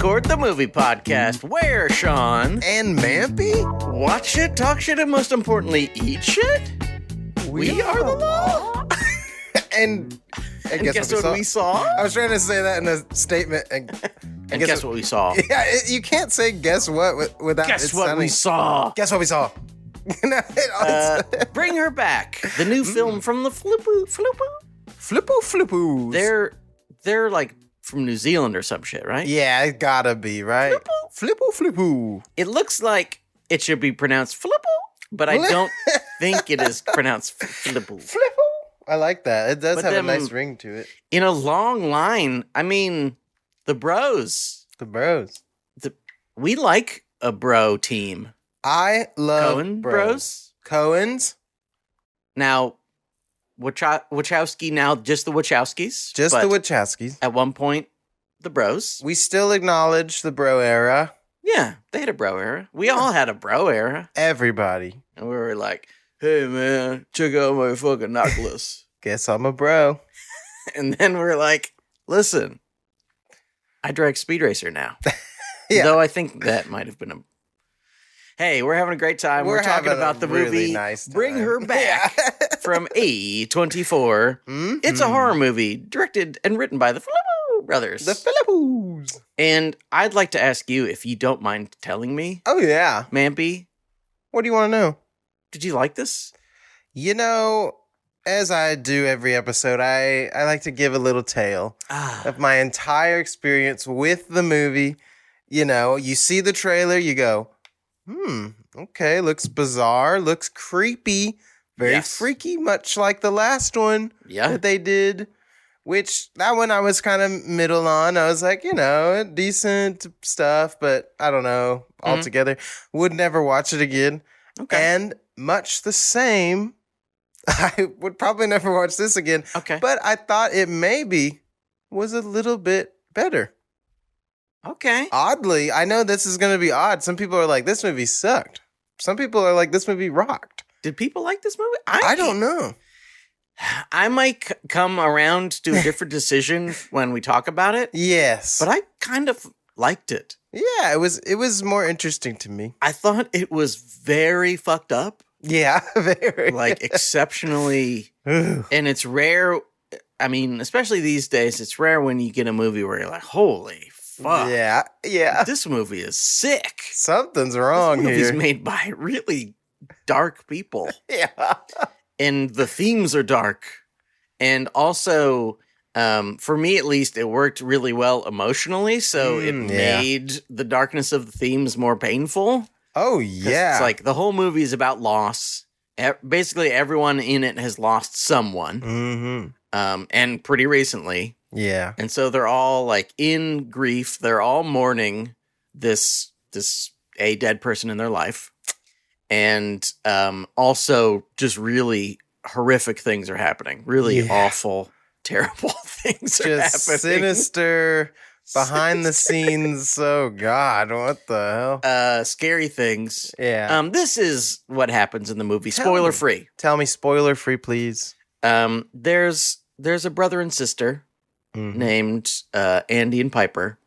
Record the Movie Podcast, where, Sean, and Mampy watch shit, talk shit, and most importantly, eat shit? We are the law. and guess what we saw? I was trying to say that in a statement. And guess what we saw? Yeah, you can't say guess what without Guess what we saw? Guess what we saw? Bring her back. The new film from the Phillippou. They're like from New Zealand or some shit, right? Yeah, it gotta be, right? Phillippou. It looks like it should be pronounced Phillippou, but I don't think it is pronounced Phillippou. I like that. It does But have them- a nice ring to it. In a long line, I mean, the bros. The bros. We like a bro team. I love Coen bros. Coens. Now, Wachowski, now just the Wachowskis. Just but the Wachowskis. At one point, the bros. We still acknowledge the bro era. Yeah, they had a bro era. We all had a bro era. Everybody. And we were like, hey, man, check out my fucking necklace. Guess I'm a bro. And then we're like, listen, I drag Speed Racer now. Yeah. Though I think that might have been a... Hey, we're having a great time. We're talking having about a the really movie nice Bring time. Her Back from A24. Mhm. It's a horror movie directed and written by the Phillippou brothers. The Phillippous. And I'd like to ask you, if you don't mind telling me, Oh, yeah. Mampy, What do you want to know? did you like this? You know, as I do every episode, I like to give a little tale of my entire experience with the movie. You know, you see the trailer, you go, okay, looks bizarre, looks creepy, very Yes. freaky, much like the last one Yeah. that they did. Which, that one I was kind of middle on. I was like, you know, decent stuff, but I don't know, altogether. Would never watch it again. Okay. And much the same, I would probably never watch this again. Okay. But I thought it maybe was a little bit better. Okay. Oddly, I know this is going to be odd. Some people are like, this movie sucked. Some people are like, this movie rocked. Did people like this movie? I don't know. I might come around to a different decision when we talk about it, Yes. but I kind of liked it. Yeah, it was more interesting to me. I thought it was very fucked up, Yeah, very. like exceptionally, Ugh. and it's rare. I mean, especially these days, it's rare when you get a movie where you're like, holy fuck. Yeah. This movie is sick. Something's wrong This movie's here. made by really dark people, Yeah. and the themes are dark. And also, for me at least, it worked really well emotionally, so it yeah. made the darkness of the themes more painful. Oh, 'Cause yeah. It's like the whole movie is about loss. Basically, everyone in it has lost someone, Mm-hmm. and pretty recently. Yeah. And so they're all like in grief. They're all mourning this a dead person in their life. And also just really horrific things are happening. Really awful, terrible things are Just happening. sinister, behind the scenes. Oh, God. What the hell? Scary things. Yeah. This is what happens in the movie. Tell Spoiler me. free. Tell me spoiler free, please. There's a brother and sister named Andy and Piper.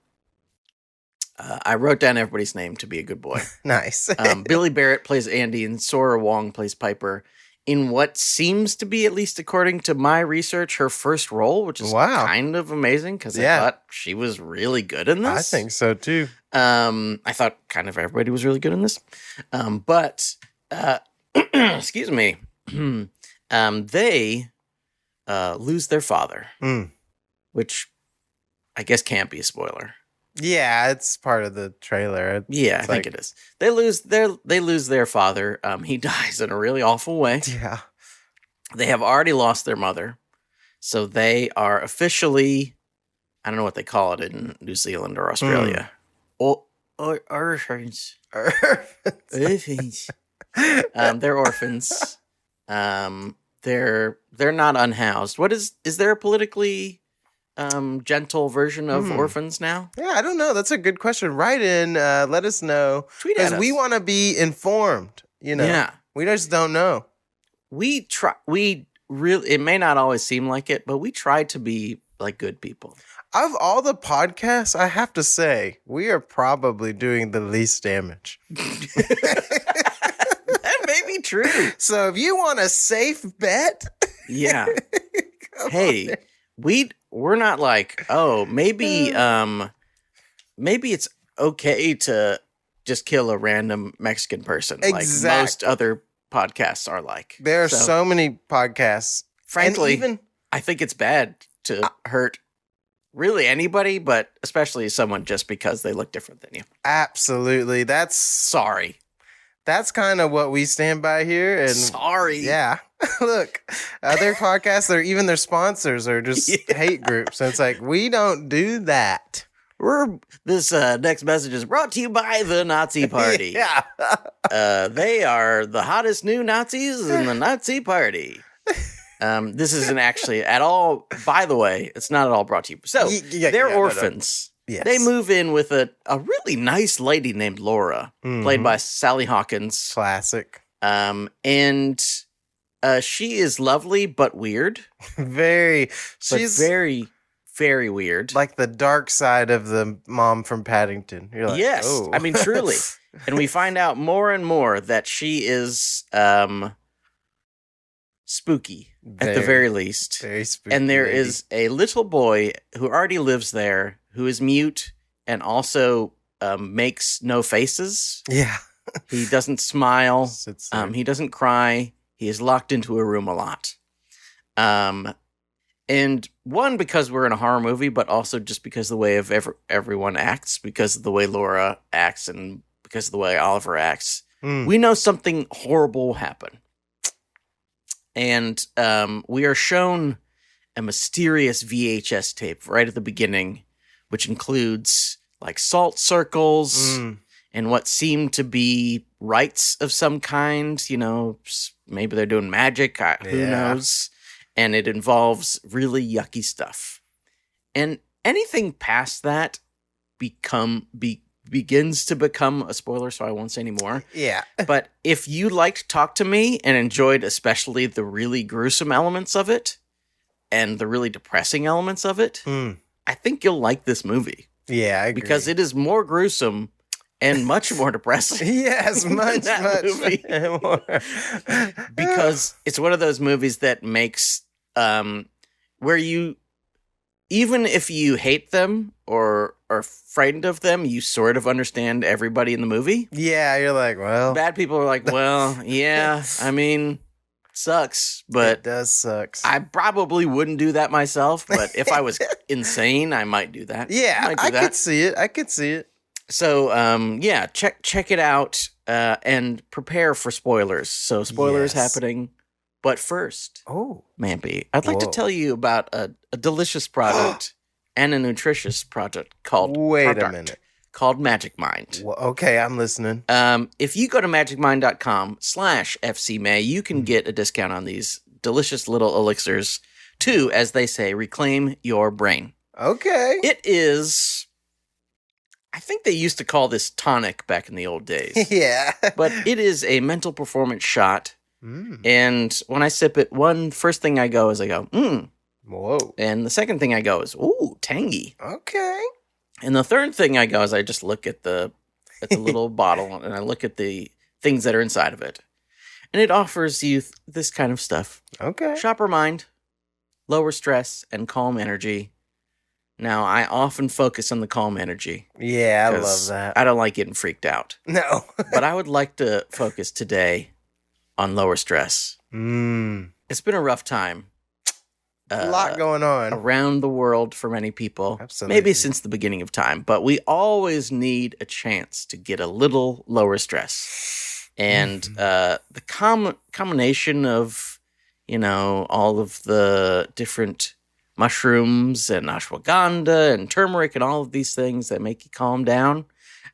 I wrote down everybody's name to be a good boy. Nice. Billy Barrett plays Andy and Sora Wong plays Piper in what seems to be, at least according to my research, her first role, which is Wow. kind of amazing because I Yeah. thought she was really good in this. I think so, too. I thought kind of everybody was really good in this. But excuse me, they lose their father, which I guess can't be a spoiler. Yeah, it's part of the trailer. Yeah, It's I think it is. They lose their father. He dies in a really awful way. Yeah. They have already lost their mother, so they are officially, I don't know what they call it in New Zealand or Australia. Orphans. Orphans. They're orphans. They're not unhoused. What is there a politically gentle version of orphans now? Yeah, I don't know. That's a good question. Write in, let us know. Tweet at us. Because we want to be informed, you know. Yeah. We just don't know. We really, it may not always seem like it, but we try to be like good people. Of all the podcasts, I have to say, we are probably doing the least damage. That may be true. So if you want a safe bet, yeah. Hey, we're not like, oh, maybe it's okay to just kill a random Mexican person like most other podcasts are like. There are so many podcasts. Frankly, I think it's bad to hurt really anybody, but especially someone just because they look different than you. Absolutely. Sorry. That's kind of what we stand by here. And sorry. Yeah. Look, other podcasts, or even their sponsors are just hate groups. And it's like, we don't do that. This next message is brought to you by the Nazi Party. Yeah. They are the hottest new Nazis in the Nazi Party. This isn't actually at all, by the way, it's not at all brought to you. So, they're orphans. No. Yes. They move in with a really nice lady named Laura, played by Sally Hawkins. Classic. And she is lovely, but weird. She's very, very weird. Like the dark side of the mom from Paddington. You're like, yes. Oh. I mean, truly. And we find out more and more that she is spooky, at the very least. Very spooky. And there is a little boy who already lives there who is mute and also makes no faces. Yeah. He doesn't smile. He doesn't cry. He is locked into a room a lot. And one, because we're in a horror movie, but also just because of the way of everyone acts, because of the way Laura acts, and because of the way Oliver acts, we know something horrible will happen. And we are shown a mysterious VHS tape right at the beginning, which includes like salt circles and what seem to be rites of some kind. You know, maybe they're doing magic. Who knows? And it involves really yucky stuff. And anything past that begins to become a spoiler, so I won't say any more. Yeah. But if you liked Talk to Me and enjoyed especially the really gruesome elements of it and the really depressing elements of it, I think you'll like this movie. Yeah, I agree. Because it is more gruesome and much more depressing. Yes, much more. Because it's one of those movies that makes where you, even if you hate them or are frightened of them, you sort of understand everybody in the movie. Yeah, you're like, well, bad people are like, well, yeah, I mean, sucks, but it does suck. I probably wouldn't do that myself, but if I was insane, I might do that. Yeah, I could see it. So, yeah, check it out and prepare for spoilers. So, spoilers happening. But first, Mampy, I'd like to tell you about a delicious product and a nutritious product called Magic Mind. Well, okay, I'm listening. If you go to magicmind.com/FCMay, you can get a discount on these delicious little elixirs to, as they say, reclaim your brain. Okay. It is, I think they used to call this tonic back in the old days. Yeah. But it is a mental performance shot. And when I sip it, first thing I go, Whoa. And the second thing I go is, ooh, tangy. Okay. And the third thing I go is I just look at the little bottle and I look at the things that are inside of it. And it offers you this kind of stuff. Okay. Shopper mind, lower stress, and calm energy. Now, I often focus on the calm energy. Yeah, I love that. I don't like getting freaked out. No. But I would like to focus today on lower stress. It's been a rough time. A lot going on around the world for many people. Absolutely. Maybe since the beginning of time. But we always need a chance to get a little lower stress. And the combination of, all of the different mushrooms and ashwagandha and turmeric and all of these things that make you calm down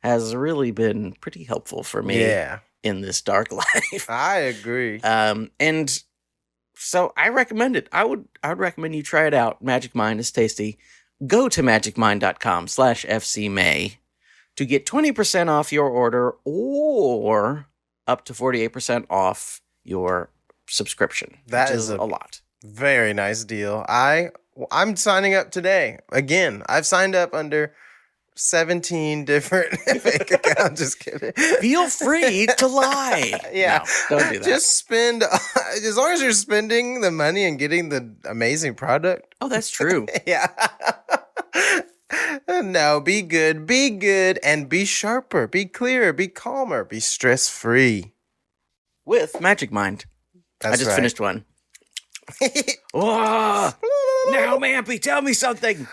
has really been pretty helpful for me. Yeah. In this dark life. I agree. And so I recommend it. I would recommend you try it out. Magic Mind is tasty. Go to magicmind.com/FCMay to get 20% off your order or up to 48% off your subscription. That which is a lot. Very nice deal. I I'm signing up today. Again, I've signed up under 17 different fake accounts. Just kidding. Feel free to lie. Yeah. No, don't do that. Just spend, as long as you're spending the money and getting the amazing product. Oh, that's true. Yeah. No, be good, and be sharper, be clearer, be calmer, be stress-free. With Magic Mind. That's I just right. finished one. Oh, now, Mampy, tell me something.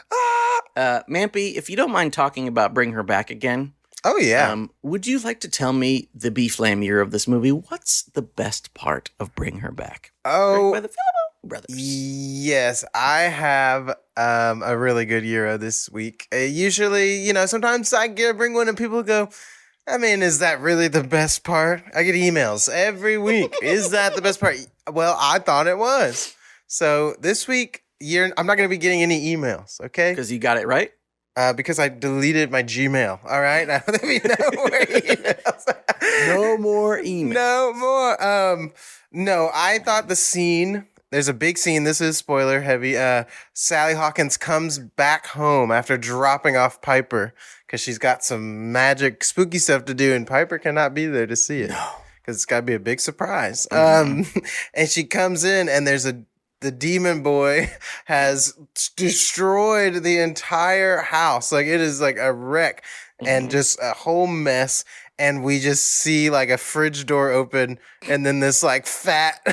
Mampy, if you don't mind talking about Bring Her Back Again. Oh, yeah. Would you like to tell me the beef lambier of this movie? What's the best part of Bring Her Back? Oh, by the Phillippou brothers. Yes, I have a really good Euro this week. Usually, sometimes I bring one and people go, I mean, is that really the best part? I get emails every week. Is that the best part? Well, I thought it was. So this week, I'm not going to be getting any emails, okay? Because you got it right? Because I deleted my Gmail, all right? Now, let me know where emails. No more emails. No more. No, I thought the scene, there's a big scene. This is spoiler heavy. Sally Hawkins comes back home after dropping off Piper because she's got some magic, spooky stuff to do, and Piper cannot be there to see it. No. Because it's got to be a big surprise. And she comes in, and the demon boy has destroyed the entire house. Like, it is like a wreck and just a whole mess. And we just see like a fridge door open, and then this like fat,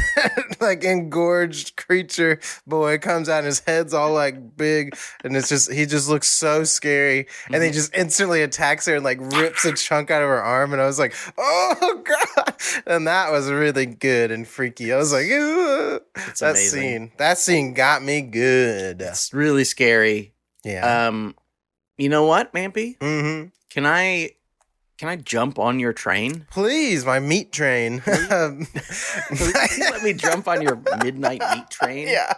like engorged creature boy comes out, and his head's all like big, and he just looks so scary. And then he just instantly attacks her and like rips a chunk out of her arm. And I was like, oh God. And that was really good and freaky. I was like, It's amazing. That scene got me good. It's really scary. Yeah. You know what, Mampy? Mm-hmm. Can I jump on your train? Please, my meat train. Please let me jump on your midnight meat train. Yeah.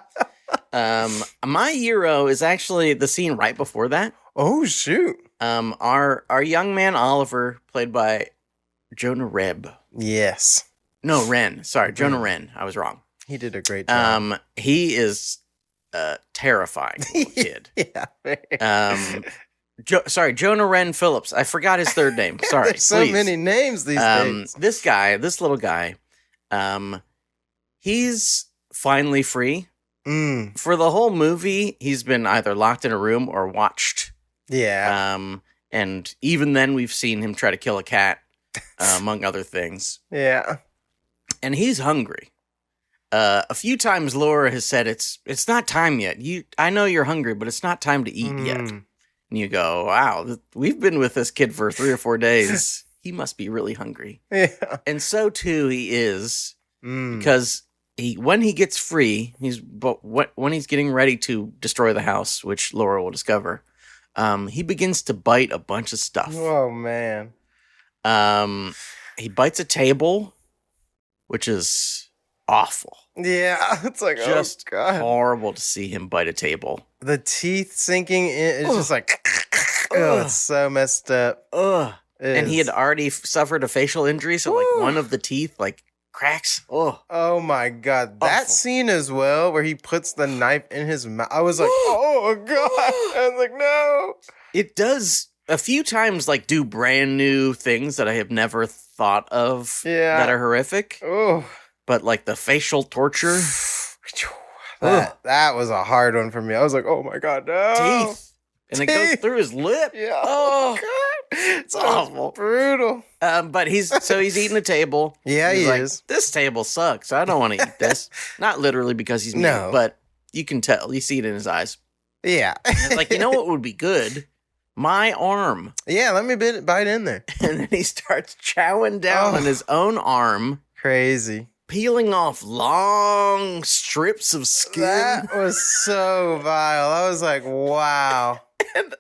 My Euro is actually the scene right before that. Oh shoot. Our young man Oliver, played by Jonah Rebb. Yes. No, Wren. Sorry, Jonah Wren. I was wrong. He did a great job. He is terrifying little kid. Yeah. Jonah Wren Phillips. I forgot his third name. Sorry. There's so please. many names these days. This little guy, he's finally free. For the whole movie, he's been either locked in a room or watched. Yeah. And even then, we've seen him try to kill a cat, among other things. Yeah. And he's hungry. A few times Laura has said, it's not time yet. I know you're hungry, but it's not time to eat yet. And you go, wow, we've been with this kid for 3 or 4 days. He must be really hungry. Yeah. And so too he is, because when he gets free, when he's getting ready to destroy the house, which Laura will discover, he begins to bite a bunch of stuff. Oh man. He bites a table, which is awful. Yeah. It's like, Just oh God. horrible to see him bite a table. The teeth sinking in, it's just like, oh, it's so messed up. Ugh. And he had already suffered a facial injury, so like one of the teeth like cracks. Oh my God. That scene as well, where he puts the knife in his mouth. I was like, oh God. I was like, no. It does a few times like do brand new things that I have never thought of that are horrific. Oh. But like the facial torture. That was a hard one for me. I was like, oh my God, no. Teeth. And it goes through his lip. Yeah. Oh, God. It's awful. Brutal. But he's eating the table. Yeah, he like, is. This table sucks. I don't want to eat this. Not literally because he's mean, but you can tell. You see it in his eyes. Yeah. It's like, you know what would be good? My arm. Yeah, let me bite in there. And then he starts chowing down on his own arm. Crazy. Peeling off long strips of skin. That was so vile. I was like, wow. And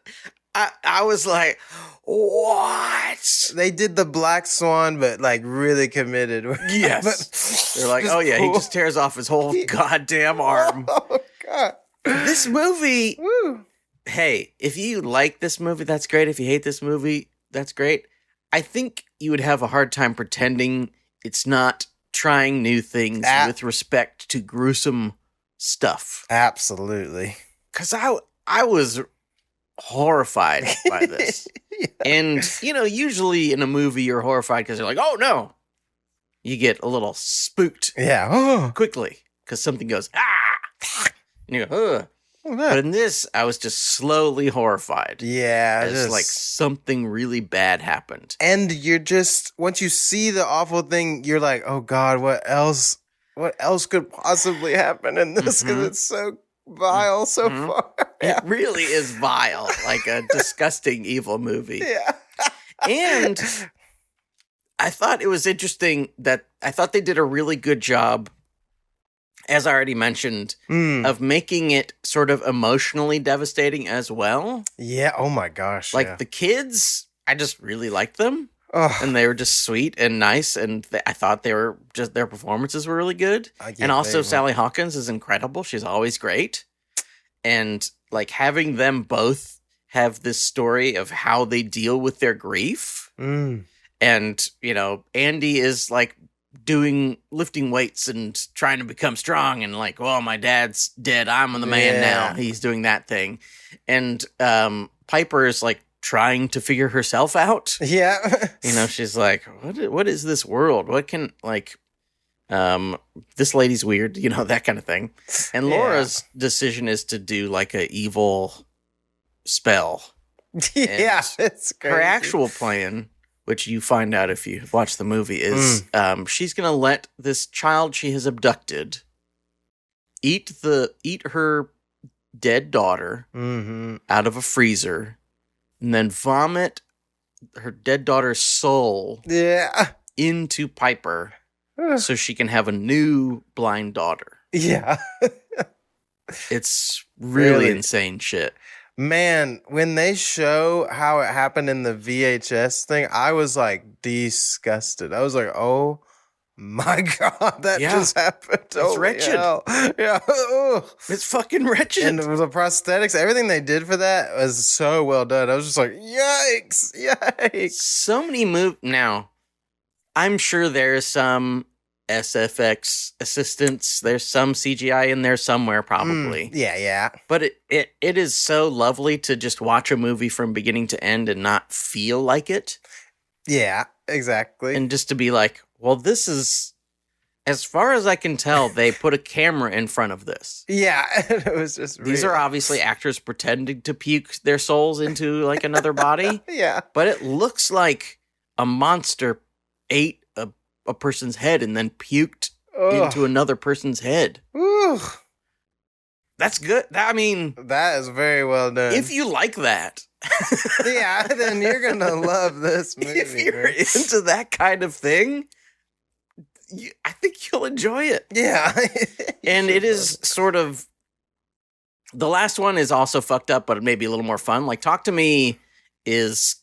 I was like, what? They did the Black Swan, but like really committed. Yes. They're like, oh yeah, he just tears off his whole goddamn arm. Oh God. This movie, Woo. Hey, if you like this movie, that's great. If you hate this movie, that's great. I think you would have a hard time pretending it's not trying new things with respect to gruesome stuff. Absolutely. because I was horrified by this. Yeah. And, usually in a movie you're horrified because you're like, oh no. You get a little spooked quickly because something goes, ah! And you go, ugh. But in this, I was just slowly horrified. Yeah. As like something really bad happened. And you're just, once you see the awful thing, you're like, oh God, what else could possibly happen in this? Because it's so vile so far. Yeah. It really is vile, like a disgusting, evil movie. Yeah. And I thought it was interesting that I thought they did a really good job, as I already mentioned, of making it sort of emotionally devastating as well. Yeah. Oh my gosh. Like the kids, I just really liked them. Oh. And they were just sweet and nice. And I thought their performances were really good. And also Sally Hawkins is incredible. She's always great. And like having them both have this story of how they deal with their grief. And, Andy is like lifting weights and trying to become strong and like, well, my dad's dead. I'm the man now. He's doing that thing. And Piper is like trying to figure herself out. Yeah. She's like, what is this world? What can this lady's weird, that kind of thing. And Laura's decision is to do like a evil spell. Yeah. It's crazy. Her actual plan, which you find out if you watch the movie, is she's going to let this child she has abducted eat her dead daughter out of a freezer and then vomit her dead daughter's soul into Piper so she can have a new blind daughter. Yeah. It's really insane shit. Man, when they show how it happened in the VHS thing, I was like disgusted. I was like, oh my God, that just happened. It's wretched. Hell. Yeah. It's fucking wretched. And the prosthetics, everything they did for that was so well done. I was just like, yikes. So many movies. Now, I'm sure there's some SFX assistance. There's some CGI in there somewhere, probably. Yeah. But it is so lovely to just watch a movie from beginning to end and not feel like it. Yeah, exactly. And just to be like, well, this is, as far as I can tell, they put a camera in front of this. Yeah, it was just These are obviously actors pretending to puke their souls into like another body. Yeah. But it looks like a monster ate a person's head and then puked into another person's head. Ooh. That's good. I mean, that is very well done. If you like that, then you're gonna love this movie. If you're into that kind of thing, I think you'll enjoy it. Yeah. And it is sort of, the last one is also fucked up, but maybe a little more fun. Like Talk to Me is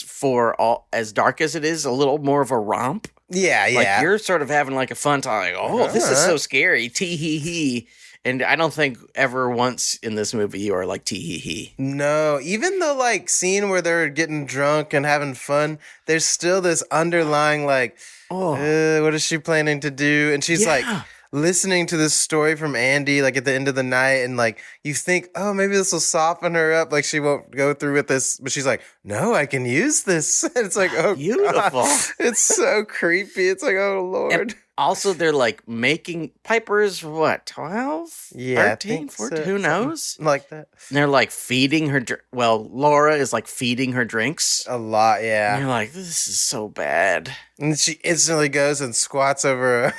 for all, as dark as it is, a little more of a romp. Yeah. Like you're sort of having like a fun time. Like, this is so scary. Tee hee hee. And I don't think ever once in this movie you are like tee hee hee. No, even the like scene where they're getting drunk and having fun, there's still this underlying like, what is she planning to do? And she's like listening to this story from Andy, like at the end of the night, and like you think, oh, maybe this will soften her up, like she won't go through with this, but she's like, no, I can use this. And it's like, oh, beautiful. God. It's so creepy. It's like, oh Lord. And also, they're like making Piper's what, 12? Yeah, 13, 14, who knows? Like that. And they're like feeding her. Laura is like feeding her drinks a lot. Yeah, and you're like, this is so bad. And she instantly goes and squats over a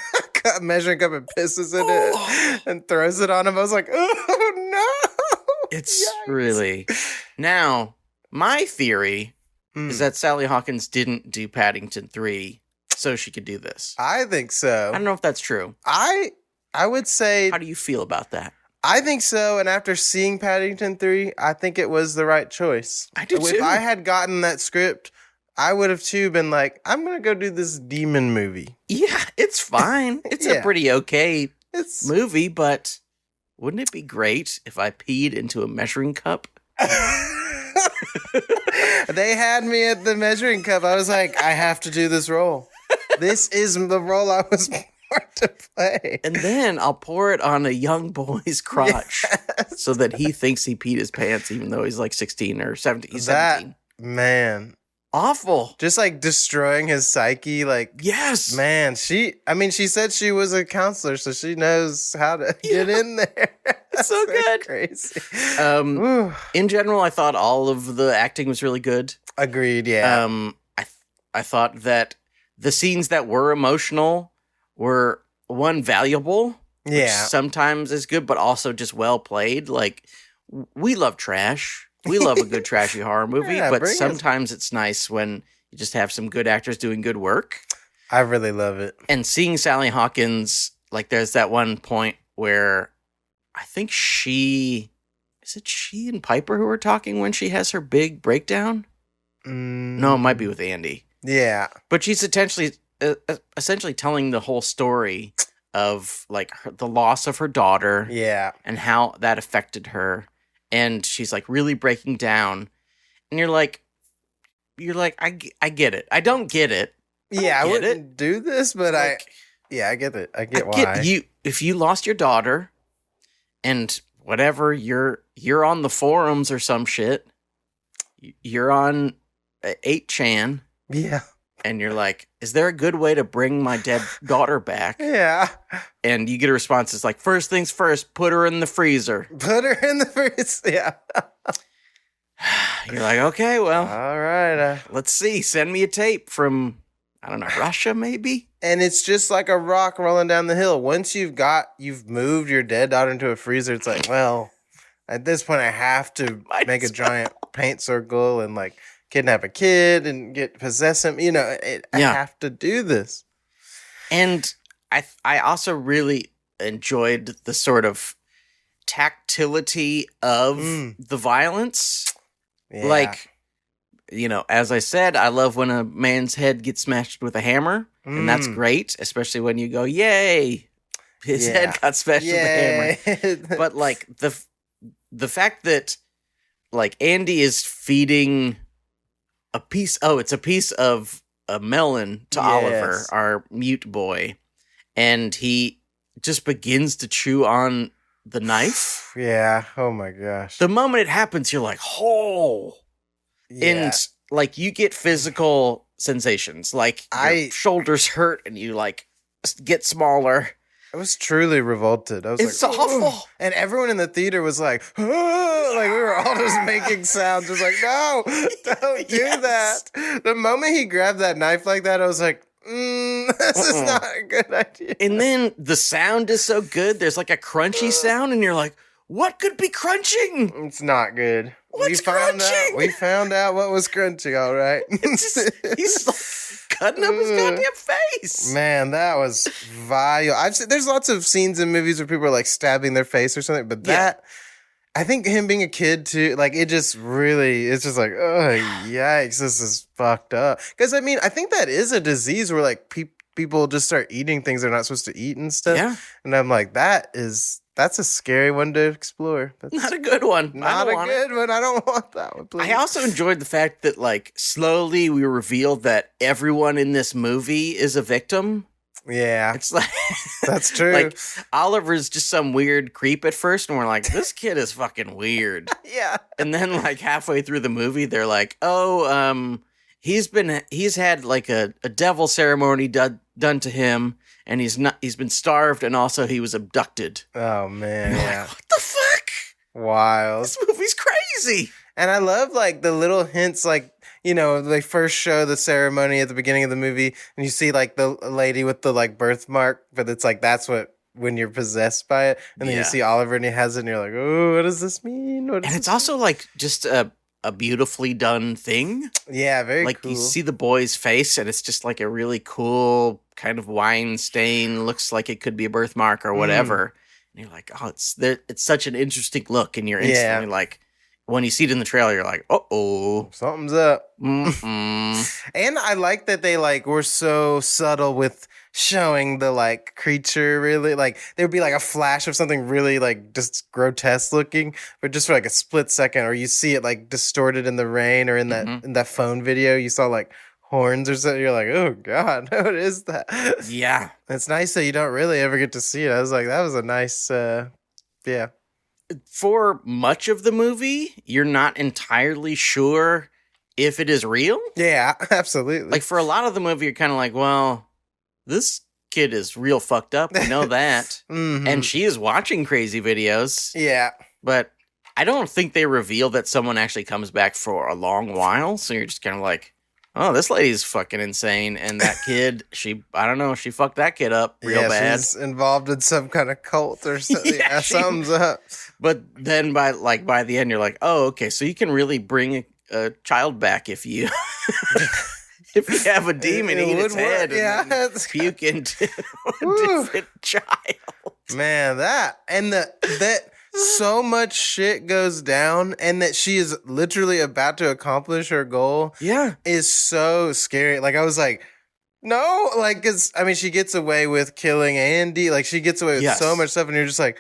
measuring cup and pisses in it and throws it on him. I was like, oh no! It's really. Now, my theory is that Sally Hawkins didn't do Paddington 3 so she could do this. I think so. I don't know if that's true. I would say. How do you feel about that? I think so. And after seeing Paddington 3, I think it was the right choice. I do too. If I had gotten that script, I would have too been like, I'm going to go do this demon movie. Yeah, it's fine. It's a pretty okay movie, but wouldn't it be great if I peed into a measuring cup? They had me at the measuring cup. I was like, I have to do this role. This is the role I was part to play. And then I'll pour it on a young boy's crotch so that he thinks he peed his pants, even though he's like 16 or 17. He's 17. Man. Awful. Just like destroying his psyche. Like, yes. Man, she said she was a counselor, so she knows how to get in there. It's so good. Crazy. In general, I thought all of the acting was really good. Agreed, yeah. I thought that the scenes that were emotional were, one, valuable, which sometimes is good, but also just well played. Like, we love trash. We love a good trashy horror movie, but sometimes it's nice when you just have some good actors doing good work. I really love it. And seeing Sally Hawkins, like, there's that one point where I think is it she and Piper who are talking when she has her big breakdown? No, it might be with Andy. Yeah. But she's essentially telling the whole story of, like, the loss of her daughter. Yeah. And how that affected her. And she's, like, really breaking down. And you're like, I get it. I don't get it. I wouldn't do this, but like, I get it. I get why. If you lost your daughter and whatever, you're on the forums or some shit. You're on 8chan. Yeah. And you're like, is there a good way to bring my dead daughter back? Yeah. And you get a response that's like, first things first, put her in the freezer. Put her in the freezer, yeah. You're like, okay, well. All right. Let's see. Send me a tape from, I don't know, Russia maybe? And it's just like a rock rolling down the hill. Once you've moved your dead daughter into a freezer, it's like, well, at this point I have to make a giant paint circle and like kidnap a kid and possess him. You know, I have to do this. And I also really enjoyed the sort of tactility of the violence. Yeah. Like, you know, as I said, I love when a man's head gets smashed with a hammer. And that's great, especially when you go, yay, his head got smashed with a hammer. But like the fact that like Andy is feeding it's a piece of a melon to Oliver, our mute boy, and he just begins to chew on the knife. Yeah. Oh my gosh. The moment it happens, you're like, oh. Yeah. And like you get physical sensations, like your shoulders hurt and you like get smaller. I was truly revolted. I was it's awful. Oh. And everyone in the theater was like, oh, like we were all just making sounds. Just like, no, don't do that. The moment he grabbed that knife like that, I was like, this is not a good idea. And then the sound is so good. There's like a crunchy sound and you're like, what could be crunching? It's not good. What's crunching? We found out what was crunching, all right. He's like cutting up his goddamn face. Man, that was vile. There's lots of scenes in movies where people are like stabbing their face or something, but that, I think him being a kid too, like it's just like, oh, yikes, this is fucked up. Because I mean, I think that is a disease where like people just start eating things they're not supposed to eat and stuff. Yeah. And I'm like, that's a scary one to explore. That's not a good one. Not a good one. I don't want that one, please. I also enjoyed the fact that, like, slowly we revealed that everyone in this movie is a victim. Yeah. It's like... That's true. Like, Oliver's just some weird creep at first, and we're like, this kid is fucking weird. Yeah. And then, like, halfway through the movie, they're like, he's had, like, a devil ceremony done to him. And he's been starved, and also he was abducted. Oh, man. Yeah. Like, what the fuck? Wild. This movie's crazy. And I love, like, the little hints, like, you know, they first show the ceremony at the beginning of the movie, and you see, like, the lady with the, like, birthmark, but it's like, that's when you're possessed by it. And then you see Oliver, and he has it, and you're like, oh, what does this mean? And it's also, like, just a beautifully done thing. Yeah, very like, cool. Like, you see the boy's face, and it's just, like, a really cool kind of wine stain, looks like it could be a birthmark or whatever. And you're like, oh, it's such an interesting look, and you're instantly like, when you see it in the trailer, you're like, uh-oh. Something's up. Mm-mm. And I like that they, like, were so subtle with showing the, like, creature really, like, there would be, like, a flash of something really, like, just grotesque looking, but just for, like, a split second, or you see it, like, distorted in the rain, or in that phone video, you saw, like, horns or something. You're like, oh God, what is that? Yeah. It's nice that you don't really ever get to see it. I was like, that was a nice, yeah. For much of the movie, you're not entirely sure if it is real. Yeah, absolutely. Like, for a lot of the movie, you're kind of like, well, this kid is real fucked up. We know that. Mhm. And she is watching crazy videos. Yeah. But I don't think they reveal that someone actually comes back for a long while. So you're just kind of like, oh, this lady's fucking insane. And that kid, I don't know, she fucked that kid up real bad. She's involved in some kind of cult or something. Yeah, something's up. But then by the end, you're like, oh, okay, so you can really bring a child back if you if you have a demon eat its head and then puke into a different child. Man, that so much shit goes down, and that she is literally about to accomplish her goal. Yeah, is so scary. Like, I was like, no, like, because I mean, she gets away with killing Andy. Like, she gets away with so much stuff, and you're just like,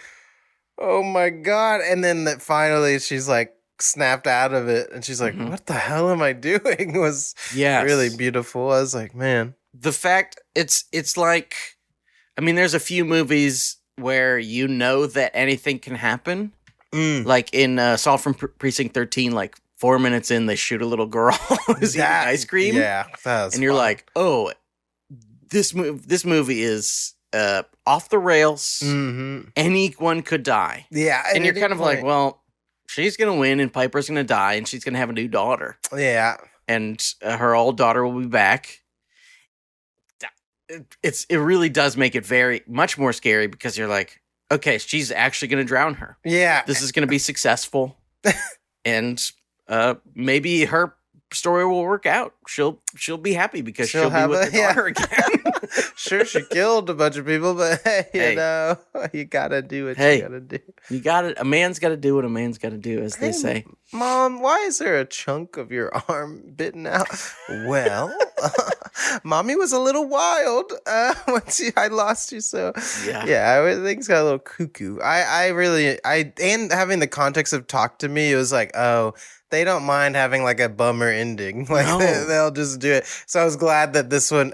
oh my God. And then finally, she's like snapped out of it, and she's like, what the hell am I doing? Was really beautiful. I was like, man, the fact it's like, I mean, there's a few movies where you know that anything can happen. Like in Assault from Precinct 13, like 4 minutes in, they shoot a little girl who's eating ice cream. Yeah, and you're like, oh, this movie is off the rails. Anyone could die. Yeah, and you're kind of like, well, she's gonna win, and Piper's gonna die, and she's gonna have a new daughter. Yeah, and her old daughter will be back. It really does make it very much more scary, because you're like, okay, she's actually going to drown her. Yeah. This is going to be successful. And maybe her story will work out. She'll be happy because she'll be with her daughter again. Sure, she killed a bunch of people, but hey, you know, you gotta do what you gotta do. You got it. A man's got to do what a man's got to do, as they say. Mom, why is there a chunk of your arm bitten out? Well, Mommy was a little wild once I lost you, so yeah, things got a little cuckoo. And having the context of Talk to Me, it was like, oh, they don't mind having like a bummer ending. Like they'll just do it. So I was glad that this one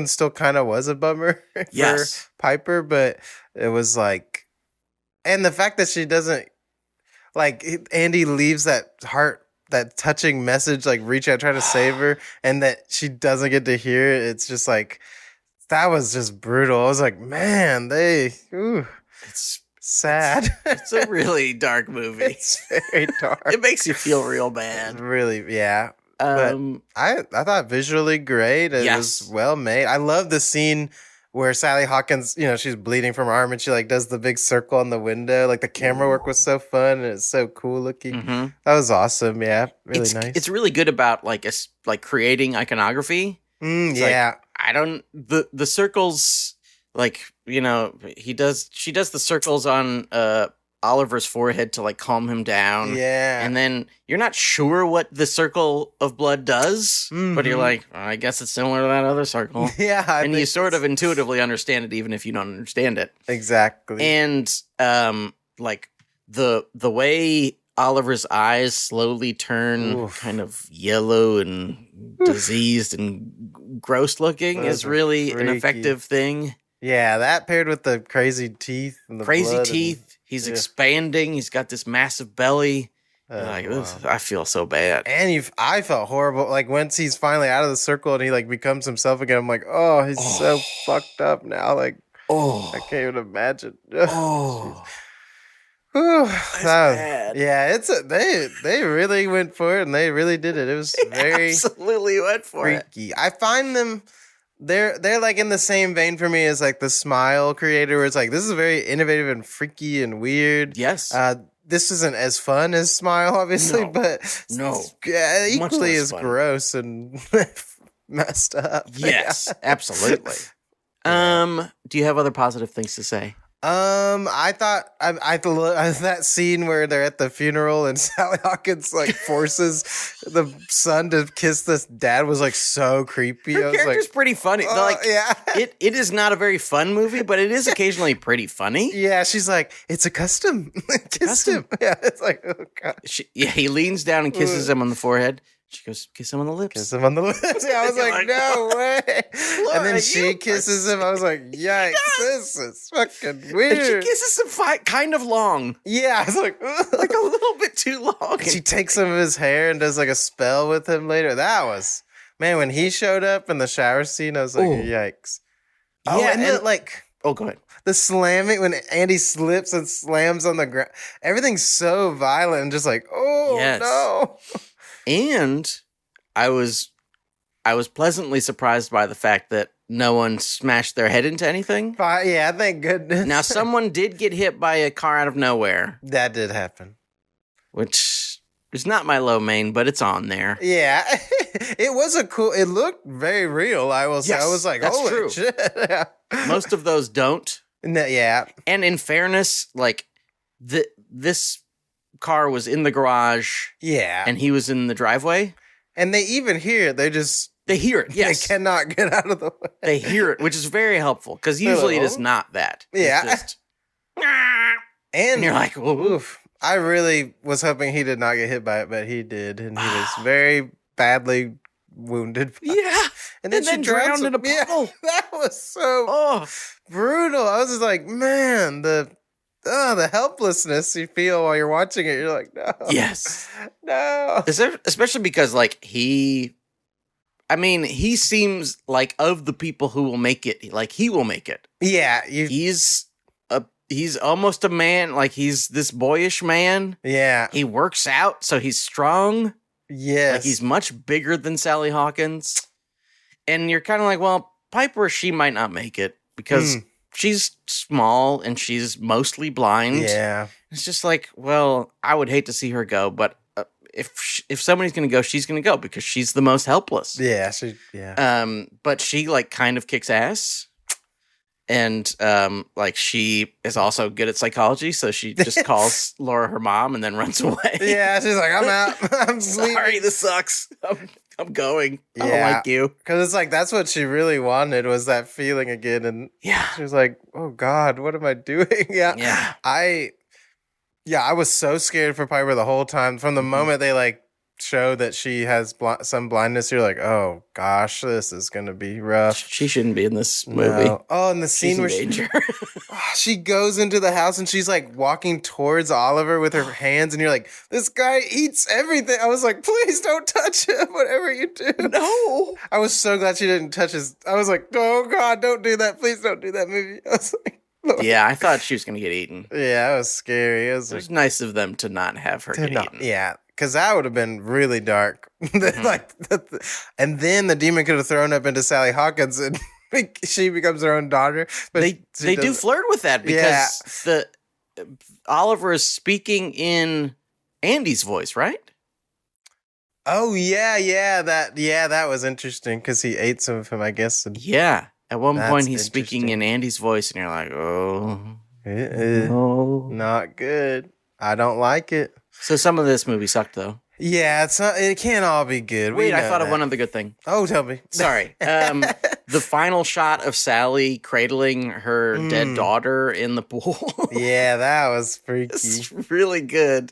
still kind of was a bummer for Piper, but it was like, and the fact that she doesn't, like, Andy leaves that touching message, like, reach out, try to save her, and that she doesn't get to hear it. It's just like, that was just brutal. I was like, man, it's sad. It's a really dark movie. It's very dark. It makes you feel real bad. Really, yeah. But I thought visually great. It was well made. I love the scene where Sally Hawkins, you know, she's bleeding from her arm, and she like does the big circle on the window. Like, the camera work was so fun, and it's so cool looking. That was awesome. Yeah, really nice. It's really good about like creating iconography. Yeah, like, the circles, like, you know, she does the circles on Oliver's forehead to like calm him down. Yeah. And then you're not sure what the circle of blood does, but you're like, oh, I guess it's similar to that other circle. Yeah. And you sort of intuitively understand it, even if you don't understand it. Exactly. And like the way Oliver's eyes slowly turn kind of yellow and diseased and gross looking is really an effective thing. Yeah, that paired with the crazy teeth and the blood He's expanding. He's got this massive belly. I feel so bad. And I felt horrible. Like, once he's finally out of the circle and he like becomes himself again, I'm like, oh, he's so fucked up now. Like, I can't even imagine. Bad. Yeah, they really went for it, and they really did it. It was very absolutely went for freaky. I find them. They're like in the same vein for me as like the Smile creator, where it's like, this is very innovative and freaky and weird. Yes. This isn't as fun as Smile, obviously, but equally as gross and messed up. Yes, absolutely. Do you have other positive things to say? I thought that scene where they're at the funeral and Sally Hawkins like forces the son to kiss this dad was like so creepy. Her character's pretty funny. It is not a very fun movie, but it is occasionally pretty funny. Yeah, she's like, it's a custom. Kiss him. Yeah, it's like, oh god. He leans down and kisses him on the forehead. She goes, kiss him on the lips. Kiss him on the lips. Yeah, I was like, no way. And then she kisses him. I was like, yikes, this is fucking weird. And she kisses him kind of long. Yeah, I was like, like a little bit too long. And she takes some of his hair and does like a spell with him later. That was, man, when he showed up in the shower scene, I was like, yikes. Oh, yeah, and oh, go ahead. The slamming when Andy slips and slams on the ground. Everything's so violent and just like, no. And I was pleasantly surprised by the fact that no one smashed their head into anything. Yeah, thank goodness. Now, someone did get hit by a car out of nowhere. That did happen. Which is not my low main, but it's on there. Yeah. It looked very real, I will say. I was like, that's holy true. shit. Most of those don't. Yeah. And in fairness, like, this car was in the garage. Yeah. And he was in the driveway. And they even hear it. They hear it, yes. They cannot get out of the way. They hear it, which is very helpful, because usually it is not that. Yeah. It's just, and you're like, oof. I really was hoping he did not get hit by it, but he did. And he was very badly wounded. Yeah. And then she drowned in a puddle. Yeah, that was so brutal. I was just like, man, the helplessness you feel while you're watching it. You're like, no. Yes. No. Especially because, like, he seems like of the people who will make it, like, he will make it. Yeah. He's almost a man. Like, he's this boyish man. Yeah. He works out, so he's strong. Yes. Like, he's much bigger than Sally Hawkins. And you're kind of like, well, Piper, she might not make it because she's small and she's mostly blind. Yeah. It's just like, well, I would hate to see her go, but if somebody's going to go, she's going to go because she's the most helpless. Yeah. But she, like, kind of kicks ass. And, like, she is also good at psychology, so she just calls Laura her mom and then runs away. Yeah, she's like, I'm out. I'm sorry, this sucks. I'm going. I don't like you. Because it's like, that's what she really wanted, was that feeling again. And she was like, oh, God, what am I doing? Yeah. I was so scared for Piper the whole time. From the moment they, like, show that she has some blindness, you're like, oh gosh, this is gonna be rough. She shouldn't be in this movie. No. Oh, and the scene where she goes into the house and she's like walking towards Oliver with her hands, and you're like, this guy eats everything. I was like, please don't touch him, whatever you do. No. I was so glad she didn't touch his. I was like, oh God, don't do that. Please don't do that movie. I was like, Lord. Yeah, I thought she was gonna get eaten. Yeah, it was scary. It was nice of them to not have her get eaten. Yeah. Because that would have been really dark. And then the demon could have thrown up into Sally Hawkins and she becomes her own daughter. But they do flirt with that because Oliver is speaking in Andy's voice, right? Oh, yeah. That was interesting because he ate some of him, I guess. And yeah. At one point, he's speaking in Andy's voice, and you're like, oh. Not good. I don't like it. So some of this movie sucked, though. Yeah, it can't all be good. Wait, I thought of one other good thing. Oh, tell me. Sorry. The final shot of Sally cradling her dead daughter in the pool. Yeah, that was freaky. It's really good.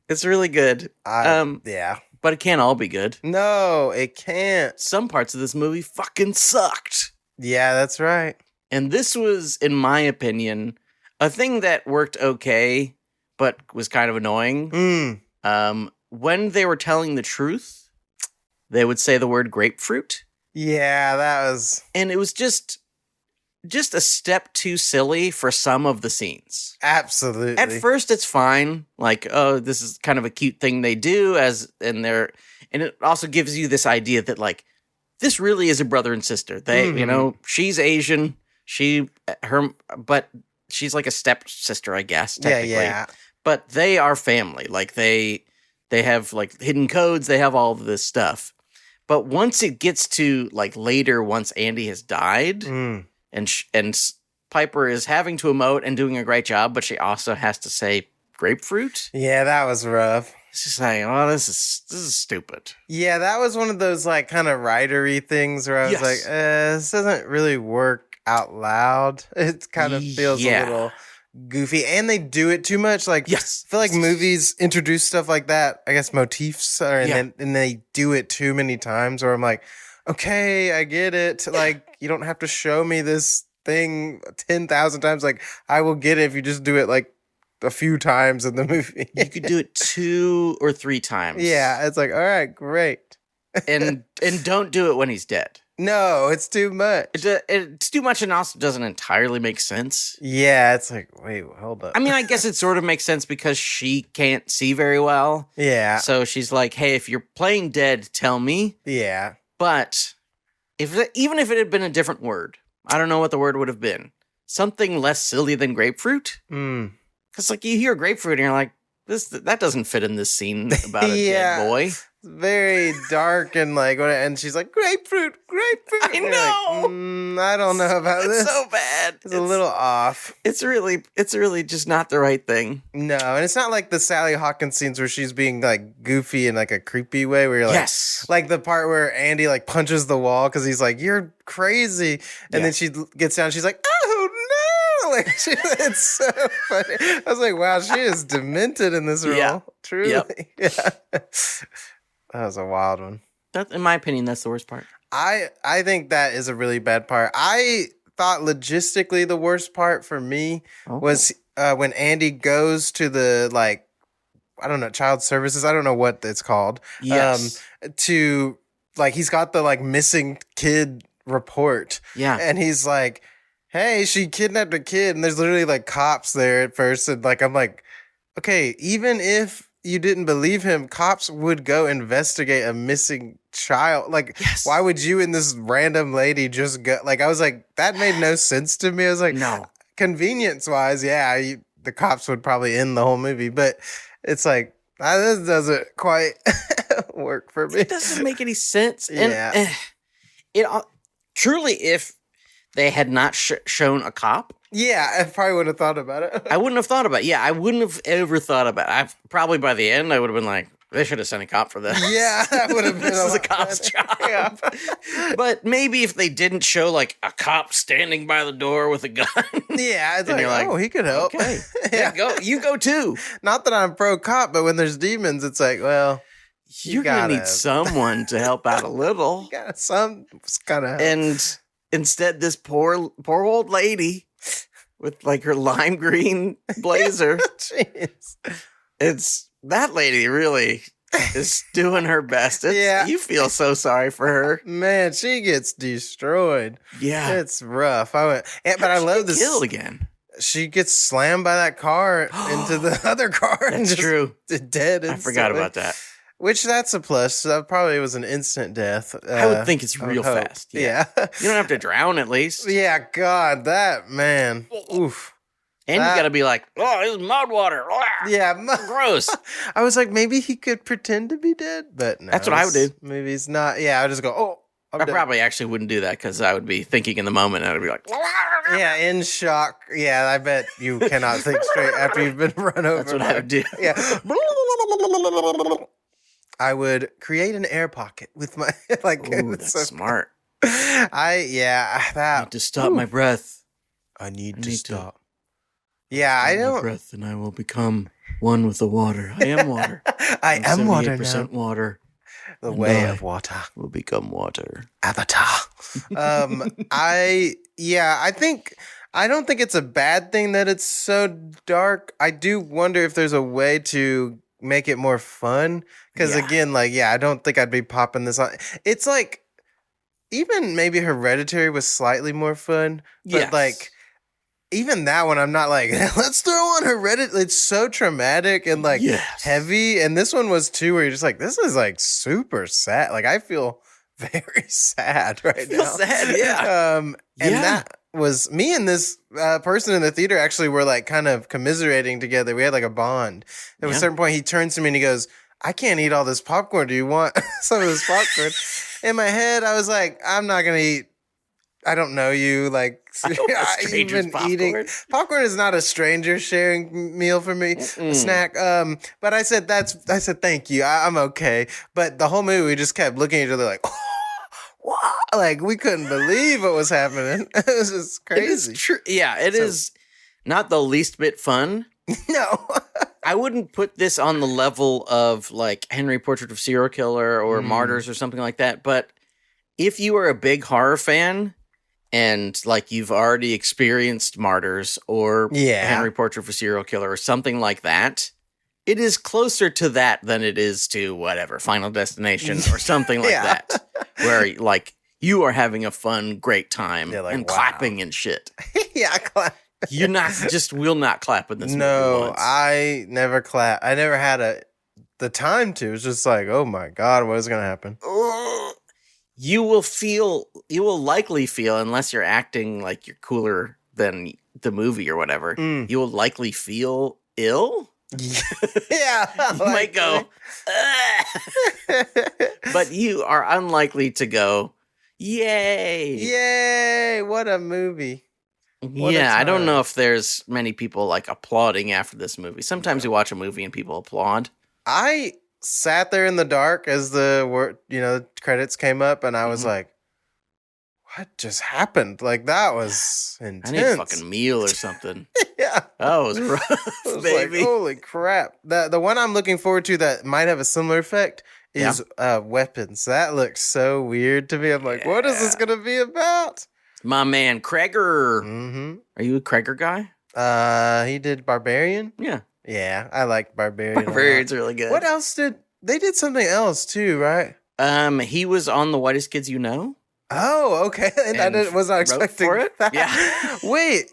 It's really good. Yeah. But it can't all be good. No, it can't. Some parts of this movie fucking sucked. Yeah, that's right. And this was, in my opinion, a thing that worked okay, but was kind of annoying. When they were telling the truth, they would say the word grapefruit. Yeah, that was... And it was just a step too silly for some of the scenes. Absolutely. At first, it's fine. Like, oh, this is kind of a cute thing they do, and it also gives you this idea that, like, this really is a brother and sister. They, you know, she's Asian, but she's like a stepsister, I guess, technically. Yeah. But they are family. Like, they have, like, hidden codes. They have all of this stuff. But once it gets to, like, later, once Andy has died, and Piper is having to emote and doing a great job, but she also has to say grapefruit. Yeah, that was rough. It's just like, oh, this is stupid. Yeah, that was one of those, like, kind of writery things where I was like, this doesn't really work out loud. It kind of feels a little... goofy, and they do it too much. Like, Yes. I feel like movies introduce stuff like that. I guess motifs, and they do it too many times. Where I'm like, okay, I get it. Like, you don't have to show me this thing 10,000 times. Like, I will get it if you just do it like a few times in the movie. You could do it 2 or 3 times. Yeah, it's like, all right, great. and don't do it when he's dead. No, it's too much. It's too much and also doesn't entirely make sense. Yeah, it's like, wait, hold up. I mean, I guess it sort of makes sense because she can't see very well. Yeah. So she's like, hey, if you're playing dead, tell me. Yeah. But even if it had been a different word, I don't know what the word would have been. Something less silly than grapefruit. Because like you hear grapefruit and you're like, that doesn't fit in this scene about a dead boy. Very dark and like, and she's like, grapefruit. I know. Like, I don't know about this. It's so bad. It's a little off. It's really just not the right thing. No, and it's not like the Sally Hawkins scenes where she's being like goofy in like a creepy way where you're like, yes. Like the part where Andy like punches the wall because he's like, you're crazy. And then she gets down, she's like, oh no. Like, it's so funny. I was like, wow, she is demented in this role. Yeah. Truly. Yep. Yeah. That was a wild one. In my opinion, that's the worst part. I think that is a really bad part. I thought logistically the worst part for me was when Andy goes to the, like, I don't know, child services. I don't know what it's called. Yes. To, like, he's got the, like, missing kid report. Yeah. And he's like, hey, she kidnapped a kid. And there's literally, like, cops there at first. And, like, I'm like, okay, even if you didn't believe him, cops would go investigate a missing child. Like, why would you and this random lady just go? Like, I was like, that made no sense to me. I was like, no. Convenience wise, the cops would probably end the whole movie. But it's like, this doesn't quite work for me. It doesn't make any sense. Yeah. And it truly, if they had not shown a cop, yeah, I probably wouldn't have thought about it. I wouldn't have thought about it. Yeah, I wouldn't have ever thought about it. Probably by the end, I would have been like, they should have sent a cop for this. Yeah, that would have been this is a cop's job. Yeah. But maybe if they didn't show like a cop standing by the door with a gun. Yeah, it's like, you're like, oh, he could help. Okay, yeah, you go too. Not that I'm pro cop, but when there's demons, it's like, well, you're gonna need someone to help out a little. You got some kind of. And instead, this poor old lady with like her lime green blazer. Jeez. It's that lady really is doing her best. You feel so sorry for her. Man, she gets destroyed. Yeah, it's rough. But I love this. Killed again. She gets slammed by that car into the other car. That's true. Dead. I forgot about that. Which that's a plus. That probably was an instant death. I would think it's real fast. Yeah. You don't have to drown at least. Yeah, God, that man. Oof. And you got to be like, oh, this is mud water. Yeah. Gross. I was like, maybe he could pretend to be dead, but no. That's what I would do. Maybe he's not. Yeah, I would just go, oh. I probably actually wouldn't do that because I would be thinking in the moment and I would be like, yeah, in shock. Yeah, I bet you cannot think straight after you've been run over. That's what I would do. Yeah. I would create an air pocket with my Ooh, that's smart. I need to stop my breath. I need to stop. Yeah, I don't. My breath, and I will become one with the water. I am water. I am water now. 78% water. The way of water will become water. Avatar. I don't think it's a bad thing that it's so dark. I do wonder if there's a way to make it more fun. Because again, I don't think I'd be popping this on. It's like, even maybe Hereditary was slightly more fun. But even that one, I'm not like, let's throw on Hereditary. It's so traumatic and heavy. And this one was too, where you're just like, this is like super sad. Like, I feel very sad right now. Sad, yeah. And that was me and this person in the theater actually were like kind of commiserating together. We had like a bond. At a certain point, he turns to me and he goes, I can't eat all this popcorn. Do you want some of this popcorn? In my head, I was like, I'm not going to eat. I don't know you. Like, even eating popcorn is not a stranger sharing meal for me. A snack. But I said thank you. I'm okay. But the whole movie, we just kept looking at each other like, what? Like, we couldn't believe what was happening. It was just crazy. It is true. Yeah, it is. not the least bit fun. No. I wouldn't put this on the level of like Henry Portrait of Serial Killer or Martyrs or something like that. But if you are a big horror fan and like you've already experienced Martyrs or Henry Portrait of a Serial Killer or something like that, it is closer to that than it is to whatever, Final Destination or something like that. Where like you are having a fun, great time and clapping and shit. Clap. You're not will not clap in this movie once. I never clap. I never had the time to. It's just like, oh my God, what is going to happen? You will likely feel, unless you're acting like you're cooler than the movie or whatever, you will likely feel ill. Yeah. You might go, but you are unlikely to go, yay. Yay. What a movie. I don't know if there's many people like applauding after this movie. Sometimes you watch a movie and people applaud. I sat there in the dark as the credits came up, and I was like, "What just happened?" Like that was intense. I need a fucking meal or something. Yeah, that was rough, I was baby. like, holy crap! The one I'm looking forward to that might have a similar effect is Weapons. That looks so weird to me. I'm like, what is this gonna be about? My man, Kreger. Mm-hmm. Are you a Kreger guy? He did Barbarian. Yeah. Yeah, I like Barbarian. Barbarian's really good. What else they did something else too, right? He was on The Whitest Kids You Know. Oh, okay. And I was not expecting for it. That. Yeah. Wait,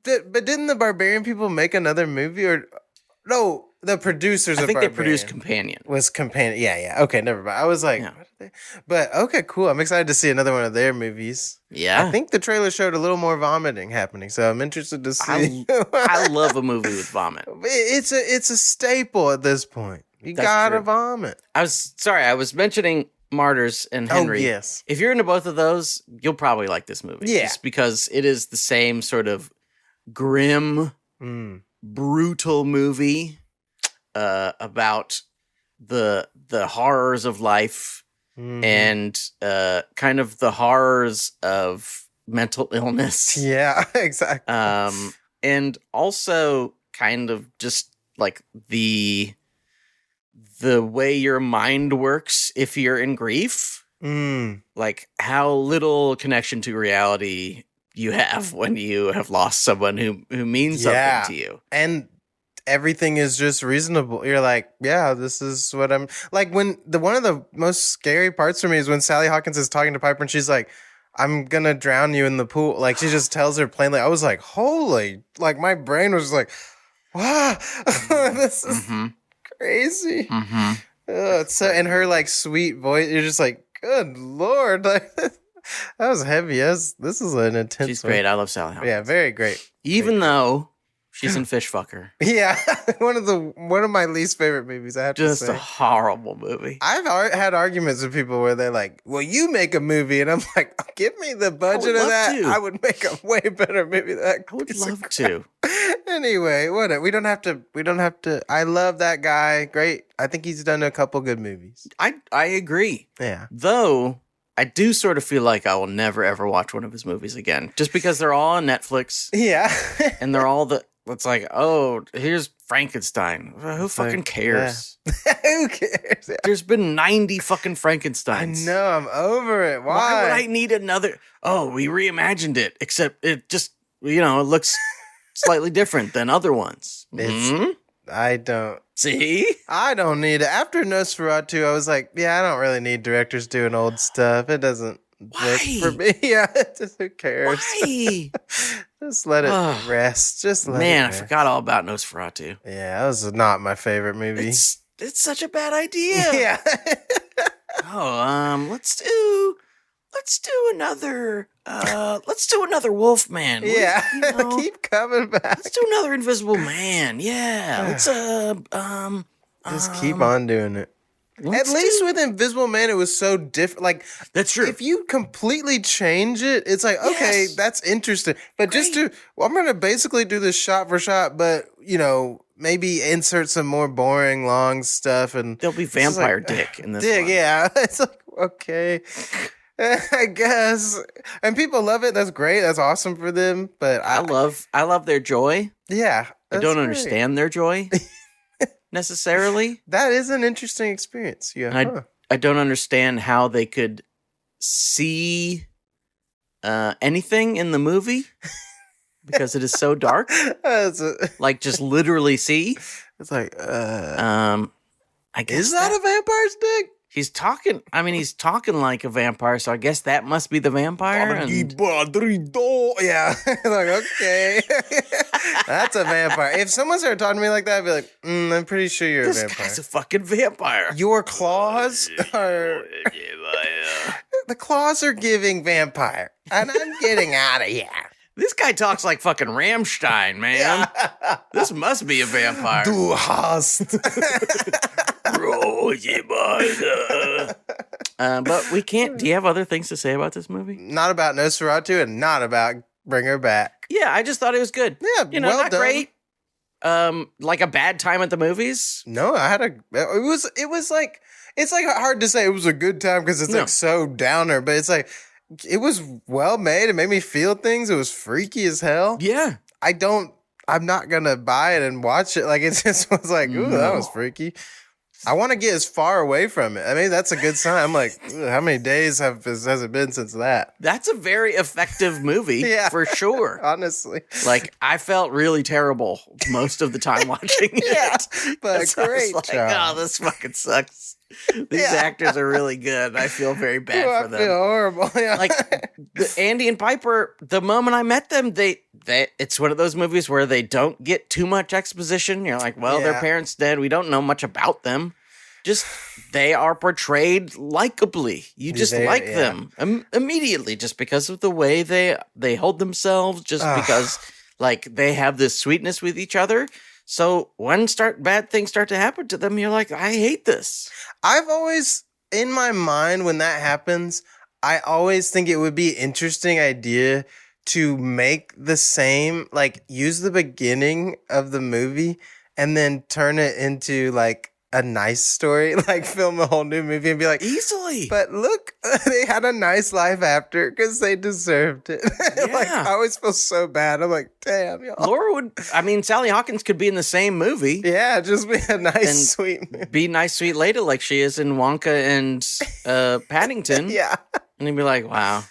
but didn't the Barbarian people make another movie or no? The producers I think they produced Companion. Was Companion. Yeah. Okay, never mind. I was like, what are they? But okay, cool. I'm excited to see another one of their movies. Yeah. I think the trailer showed a little more vomiting happening, so I'm interested to see. I love a movie with vomit. It's a staple at this point. That's gotta vomit. I was mentioning Martyrs and Henry. Oh, yes. If you're into both of those, you'll probably like this movie. Yeah. Just because it is the same sort of grim, brutal movie about the horrors of life and kind of the horrors of mental illness. Yeah, exactly. And also kind of just like the way your mind works if you're in grief. Like how little connection to reality you have when you have lost someone who means something to you. And everything is just reasonable. You're like, yeah, this is what I'm like. When one of the most scary parts for me is when Sally Hawkins is talking to Piper and she's like, I'm gonna drown you in the pool. Like she just tells her plainly. I was like, holy, like my brain was like, wow, this is crazy. It's so, and her like sweet voice, you're just like, good Lord. Like that was heavy. This is an intense She's great. I love Sally Hawkins. Yeah, very great. Even though she's in Fishfucker. Yeah, one of my least favorite movies. I have to say, just a horrible movie. I've had arguments with people where they're like, "Well, you make a movie," and I'm like, "Give me the budget of that. I would make a way better movie than that." I would love to. Anyway, we don't have to. I love that guy. Great. I think he's done a couple good movies. I agree. Yeah. Though I do sort of feel like I will never ever watch one of his movies again, just because they're all on Netflix. Yeah. And they're all it's like, oh, here's Frankenstein. Who fucking cares? Yeah. Who cares? Yeah. There's been 90 fucking Frankensteins. I know. I'm over it. Why would I need another? Oh, we reimagined it, except it just, it looks slightly different than other ones. I don't. See? I don't need it. After Nosferatu, I was like, yeah, I don't really need directors doing old stuff. It doesn't work for me. Yeah, just who cares? Why? Just let it rest. Just let it rest. I forgot all about Nosferatu. Yeah, that was not my favorite movie. It's such a bad idea. Yeah. Let's do another Wolfman. Yeah. Keep coming back. Let's do another Invisible Man. Yeah. Let's just keep on doing it. At least with Invisible Man, it was so different. Like, that's true. If you completely change it, it's like, okay, that's interesting. But I'm going to basically do this shot for shot, but, maybe insert some more boring, long stuff. And there'll be vampire dick in this dick, one. Yeah. It's like, okay. I guess. And people love it. That's great. That's awesome for them. But I love their joy. Yeah. I don't understand their joy necessarily. That is an interesting experience. Yeah. And I don't understand how they could see anything in the movie because it is so dark. Like just literally see. It's like I guess is that a vampire's dick? He's talking like a vampire, so I guess that must be the vampire. Yeah. Like, okay. That's a vampire. If someone started talking to me like that, I'd be like, I'm pretty sure you're a vampire. This guy's a fucking vampire. Your claws are... The claws are giving vampire. And I'm getting out of here. This guy talks like fucking Rammstein, man. Yeah. This must be a vampire. Du hast. But we can't. Do you have other things to say about this movie? Not about Nosferatu and not about Bring Her Back. Yeah, I just thought it was good. Yeah, well not done. Great. Like a bad time at the movies. No, I had it was like it's like hard to say it was a good time because it's like so downer, but it's like it was well made. It made me feel things. It was freaky as hell. Yeah, I'm not gonna buy it and watch it. Like it just was like, ooh, that was freaky. I want to get as far away from it. I mean, that's a good sign. I'm like, how many days has it been since that? That's a very effective movie, for sure. Honestly. Like, I felt really terrible most of the time watching it. Yeah, but great job. Oh, this fucking sucks. These actors are really good. I feel very bad for them. I feel horrible. Yeah. Like, Andy and Piper, the moment I met them, it's one of those movies where they don't get too much exposition. You're like, well, their parents dead. We don't know much about them. Just, they are portrayed likably. You just like them immediately just because of the way they hold themselves, just because, like, they have this sweetness with each other. So when bad things start to happen to them, you're like, I hate this. I've always, in my mind, when that happens, I always think it would be an interesting idea to make the same, like, use the beginning of the movie and then turn it into, like, a nice story, like film a whole new movie and be like, easily. But look, they had a nice life after because they deserved it. Yeah. Like, I always feel so bad. I'm like, damn, y'all. Sally Hawkins could be in the same movie. Yeah, just be a nice, sweet movie. Be nice, sweet lady like she is in Wonka and Paddington. Yeah. And he'd be like, wow.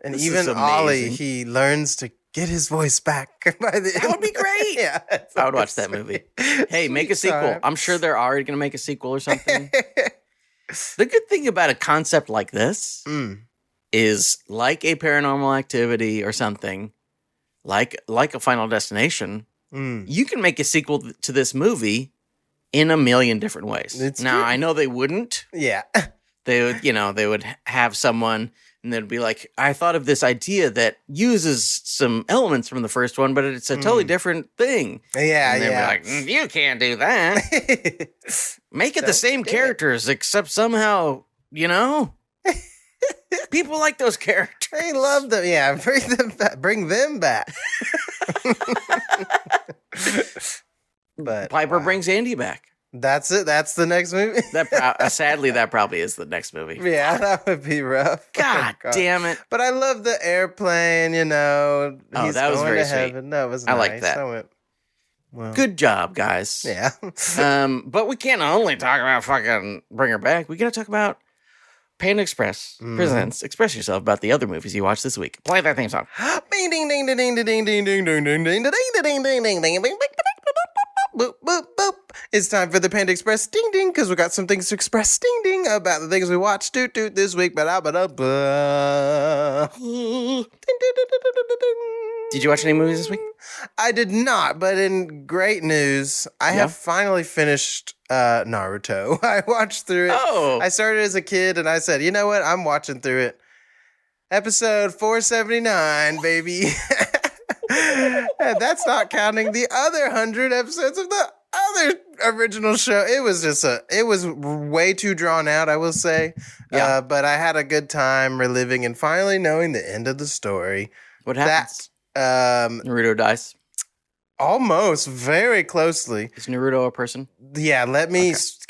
And even Ollie, he learns to get his voice back by the end. That would be great. Yeah. I would watch that movie. Hey, make a sequel. I'm sure they're already going to make a sequel or something. The good thing about a concept like this is like a Paranormal Activity or something, like a Final Destination, you can make a sequel to this movie in a million different ways. I know they wouldn't. Yeah. They would have someone and they'd be like, I thought of this idea that uses some elements from the first one, but it's a totally different thing. Yeah, and they'd be like, you can't do that. Make it the same characters, except somehow, people like those characters. They love them. Yeah, bring them back. But Piper brings Andy back. That's it. That's the next movie. Sadly, that probably is the next movie. Yeah, that would be rough. God damn it! But I love the airplane. He's that was going very to heaven. That was nice. I like that. I went, well, good job, guys. Yeah. But we can't only talk about fucking Bring Her Back. We got to talk about Panda Express presents Express Yourself about the other movies you watched this week. Play that theme song. Ding ding ding ding ding ding ding ding ding ding ding ding ding ding ding ding. Boop, boop, boop. It's time for the Panda Express ding ding because we got some things to express ding ding about the things we watched this week. Did you watch any movies this week? I did not, but in great news, I have finally finished Naruto. I watched through it. Oh. I started as a kid and I said, you know what? I'm watching through it. Episode 479, baby. And that's not counting the other 100 episodes of the other original show. It was way too drawn out, I will say. Yeah. But I had a good time reliving and finally knowing the end of the story. What happens? Naruto dies. Almost, very closely. Is Naruto a person? Yeah,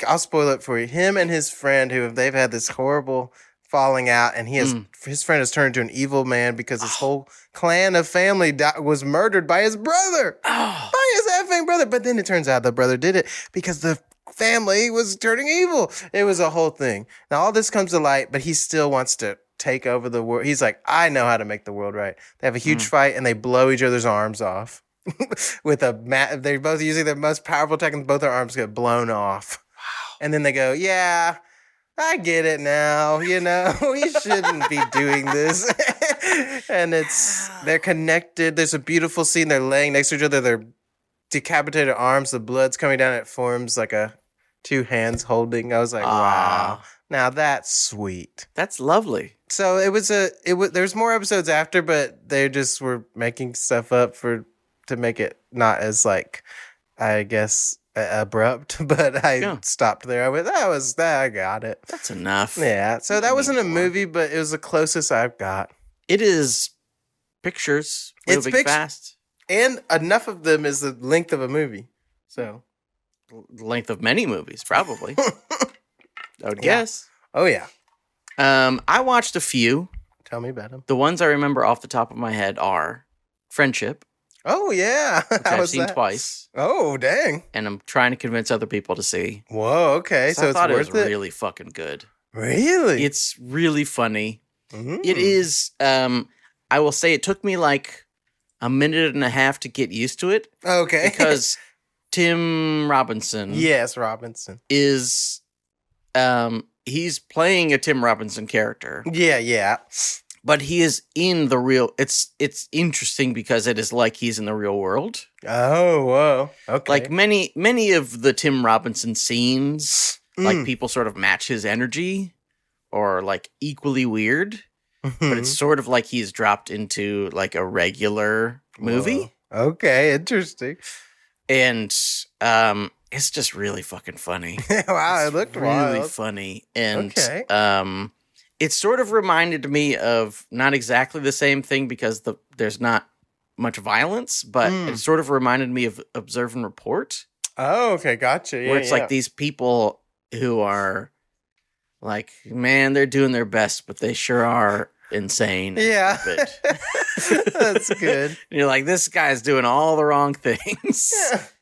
I'll spoil it for you. Him and his friend they've had this horrible falling out, and his friend has turned into an evil man because his whole clan of family was murdered by his brother. By his effing brother. But then it turns out the brother did it because the family was turning evil. It was a whole thing. Now all this comes to light, but he still wants to take over the world. He's like, I know how to make the world right. They have a huge fight and they blow each other's arms off with a they're both using their most powerful tech and both their arms get blown off. Wow. And then they go, yeah, I get it now. You know, we shouldn't be doing this. And they're connected. There's a beautiful scene. They're laying next to each other. They're decapitated arms. The blood's coming down. It forms like two hands holding. I was like, wow. Now that's sweet. That's lovely. So there's more episodes after, but they just were making stuff up to make it not as like, I guess, abrupt. But I stopped there. I went, I got it. That's enough. Yeah. So that wasn't a movie, but it was the closest I've got. It is pictures moving fast. And enough of them is the length of a movie. So the length of many movies, probably. I would guess. Oh, yeah. I watched a few. Tell me about them. The ones I remember off the top of my head are Friendship. Oh, yeah. Which I've seen twice. Oh, dang. And I'm trying to convince other people to see. Whoa, okay. So I thought it was really fucking good. Really? It's really funny. Mm-hmm. It is, I will say it took me like a minute and a half to get used to it. Okay. Because Tim Robinson. Yes, Robinson. Is, he's playing a Tim Robinson character. Yeah. But he is in the real. It's interesting because it is like he's in the real world. Oh, whoa. Okay. Like many of the Tim Robinson scenes, like people sort of match his energy or like equally weird. Mm-hmm. But it's sort of like he's dropped into like a regular movie. Whoa. Okay, interesting. And it's just really fucking funny. Wow, it looked really wild. funny. And it sort of reminded me of not exactly the same thing because there's not much violence, but it sort of reminded me of Observe and Report. Oh, okay, gotcha. Yeah, where it's like these people who are like, man, they're doing their best, but they sure are insane. Yeah. That's good. And you're like, this guy's doing all the wrong things.